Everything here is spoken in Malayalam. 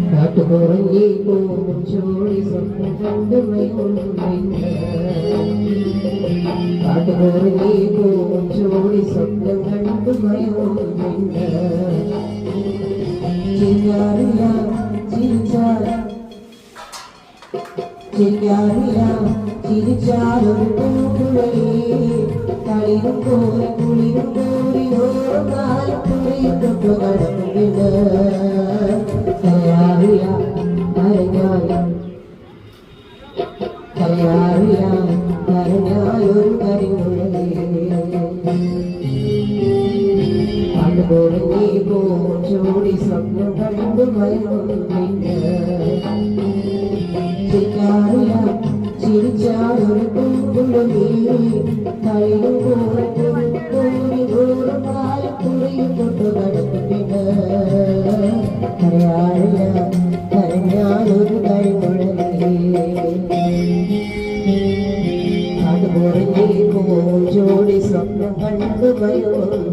കാട്ടുകുറങ്ങി പോകും ചോടി സ്വപ്നം കണ്ടുമയുണ്ടില്ല കാട്ടുകുറങ്ങി പോകും ചോടി സ്വപ്നം കണ്ടുമയുണ്ടില്ല ചിരിക്കാറില്ല ചിരിച്ചാൽ ചിരിക്കാറില്ല ചിരിച്ചാലൊരു പൂക്കുഴലി കളിരും പോലെ കുളിരും കോരി ഓരോ നാല് കുളിയൊക്കെ നടക്കുന്നില്ല കരയാറില്ല കരഞ്ഞാലൊരു കരിമുഴലി പാട്ടുപോലെ നീ പോകും ചോടി സ്വപ്നം കണ്ടു മയങ്ങില്ല ചിരിക്കാറില്ല ചിരിച്ചാലൊരു പൂക്കുഴലി കളിരും പോലെ കോരി ഓരോ നാല് കുളിയൊക്കെ നടക്കുന്നില്ല കരഞ്ഞാലൊരു കരിമുഴലി അതുപോലെ ജോഡി സ്വപ്നം കണ്ടു ഭയം